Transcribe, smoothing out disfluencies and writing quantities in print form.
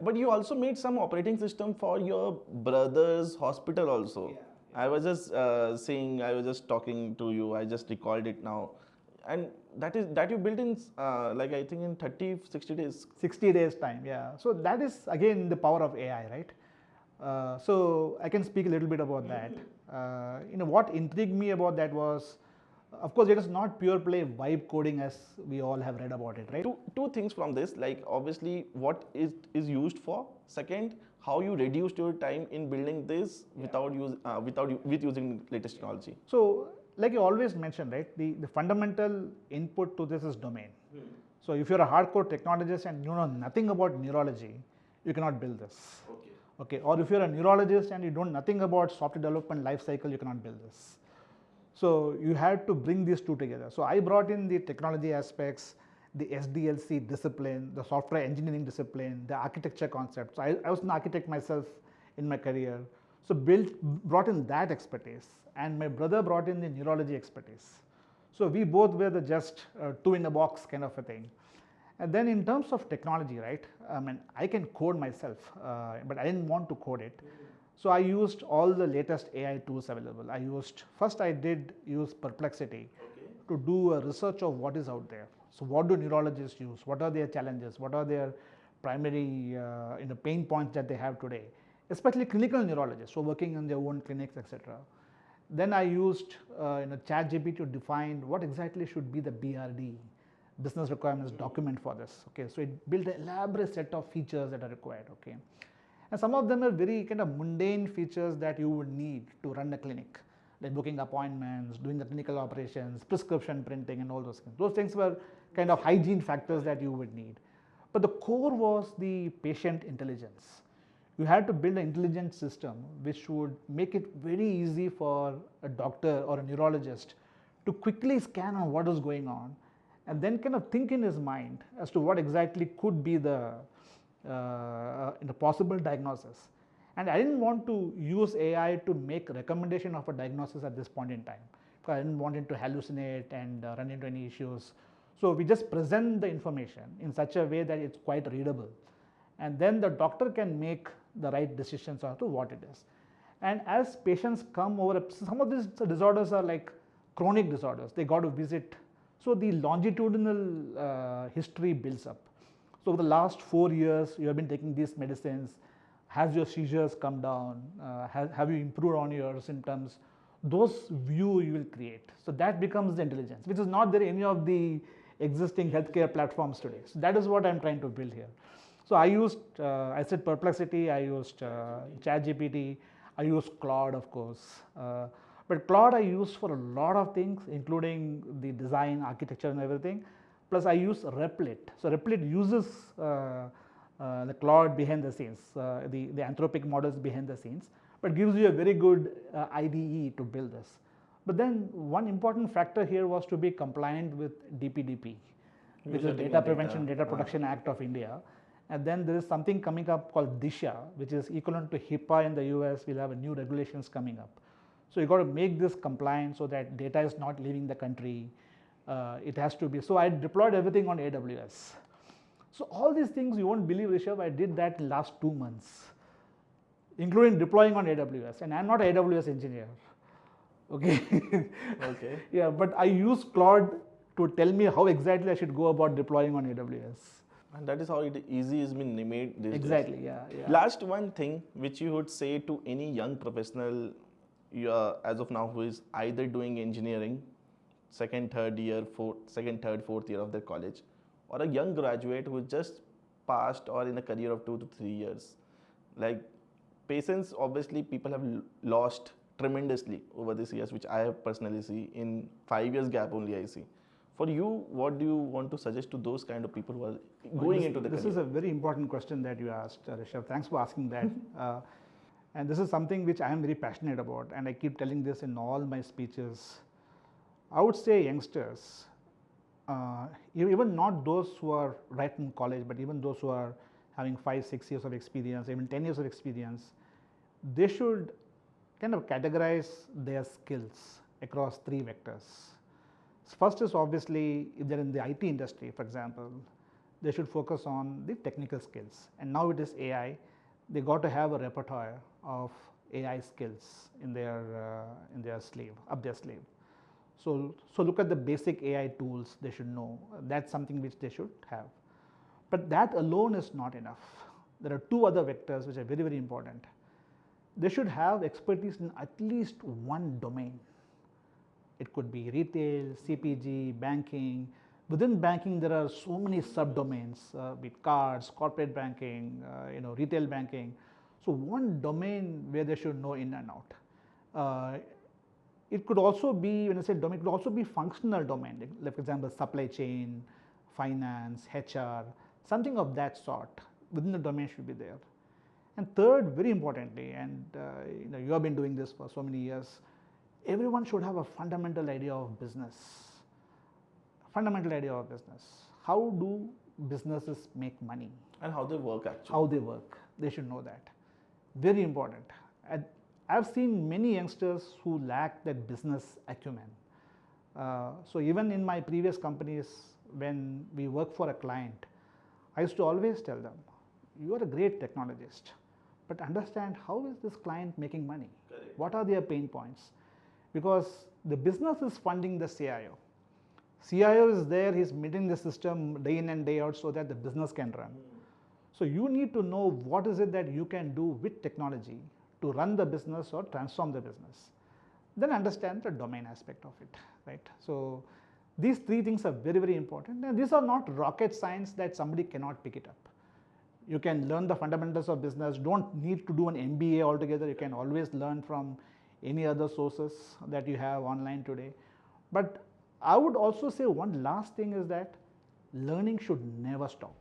But you also made some operating system for your brother's hospital also. Yeah. I was just I was just talking to you. I just recalled it now, and that you built in like I think in 30, 60 days. 60 days time, yeah. So that is again the power of AI, right? So I can speak a little bit about that. What intrigued me about that was, of course, it is not pure play vibe coding as we all have read about it, right? Two things from this, like obviously what is used for. Second, how you reduced your time in building this with using latest technology. So, like you always mention, right? The fundamental input to this is domain. So if you're a hardcore technologist and you know nothing about neurology, you cannot build this. Okay. Or if you're a neurologist and you know nothing about software development life cycle, you cannot build this. So you had to bring these two together. So I brought in the technology aspects, the SDLC discipline, the software engineering discipline, the architecture concepts. So I was an architect myself in my career. So brought in that expertise, and my brother brought in the neurology expertise. So we both were the just two in a box kind of a thing. And then in terms of technology, right? I can code myself, but I didn't want to code it. So I used all the latest AI tools available. I did use Perplexity to do a research of what is out there. So what do neurologists use? What are their challenges? What are their primary pain points that they have today? Especially clinical neurologists who are working in their own clinics, etc. Then I used ChatGPT to define what exactly should be the BRD, business requirements document for this. Okay, so it built an elaborate set of features that are required. Okay, and some of them are very kind of mundane features that you would need to run a clinic, like booking appointments, doing the clinical operations, prescription printing, and all those things. Those things were kind of hygiene factors that you would need. But the core was the patient intelligence. You had to build an intelligent system which would make it very easy for a doctor or a neurologist to quickly scan on what is going on and then kind of think in his mind as to what exactly could be the possible diagnosis. And I didn't want to use AI to make recommendation of a diagnosis at this point in time, because I didn't want it to hallucinate and run into any issues. So we just present the information in such a way that it's quite readable, and then the doctor can make the right decisions as to what it is. And as patients come over, some of these disorders are like chronic disorders, they got to visit. So the longitudinal history builds up. So over the last 4 years, you have been taking these medicines. Has your seizures come down? Have you improved on your symptoms? Those view you will create. So that becomes the intelligence, which is not there in any of the existing healthcare platforms today. So that is what I'm trying to build here. So I said Perplexity, I used ChatGPT, I used Claude, of course. But Claude I use for a lot of things, including the design, architecture, and everything. Plus I use Replit. So Replit uses the Claude behind the scenes, the anthropic models behind the scenes, but gives you a very good IDE to build this. But then one important factor here was to be compliant with DPDP, which is Data Prevention Data Protection Act of India. And then there is something coming up called DISHA, which is equivalent to HIPAA in the US. We'll have new regulations coming up. So you got to make this compliant so that data is not leaving the country. It has to be. So I deployed everything on AWS. So all these things, you won't believe, Rishav, I did that in the last 2 months, including deploying on AWS. And I'm not an AWS engineer. Okay. Okay. Yeah, but I use Claude to tell me how exactly I should go about deploying on AWS. And that is how it easy has been made these Exactly, days. yeah. Last one thing which you would say to any young professional as of now who is either doing engineering, second, third, fourth year of their college, or a young graduate who just passed or in a career of 2 to 3 years. Like patience, obviously people have lost tremendously over these years, which I have personally see in 5 years gap only I see. For you, what do you want to suggest to those kind of people who are going into the career? This is a very important question that you asked, Rishav. Thanks for asking that. And this is something which I am very passionate about, and I keep telling this in all my speeches. I would say youngsters, even not those who are right in college, but even those who are having 5, 6 years of experience, even 10 years of experience, they should kind of categorize their skills across 3 vectors. First is obviously if they're in the IT industry, for example, they should focus on the technical skills. And now it is AI, they got to have a repertoire of AI skills in their sleeve, up their sleeve. So look at the basic AI tools they should know. That's something which they should have. But that alone is not enough. There are two other vectors which are very, very important. They should have expertise in at least one domain. It could be retail, CPG, banking. Within banking, there are so many subdomains, with cards, corporate banking, retail banking. So one domain where they should know in and out. It could also be, when I say domain, it could also be functional domain, like for example, supply chain, finance, HR, something of that sort within the domain should be there. And third, very importantly, and you have been doing this for so many years, everyone should have a fundamental idea of business. Fundamental idea of business. How do businesses make money? And how they work actually. How they work. They should know that. Very important. I've seen many youngsters who lack that business acumen. So even in my previous companies, when we work for a client, I used to always tell them, you are a great technologist, but understand how is this client making money? Correct. What are their pain points? Because the business is funding the CIO. CIO is there, he's meeting the system day in and day out so that the business can run. So you need to know what is it that you can do with technology to run the business or transform the business. Then understand the domain aspect of it, right? So these three things are very, very important. And these are not rocket science that somebody cannot pick it up. You can learn the fundamentals of business, don't need to do an MBA altogether. You can always learn from any other sources that you have online today. But I would also say one last thing is that learning should never stop.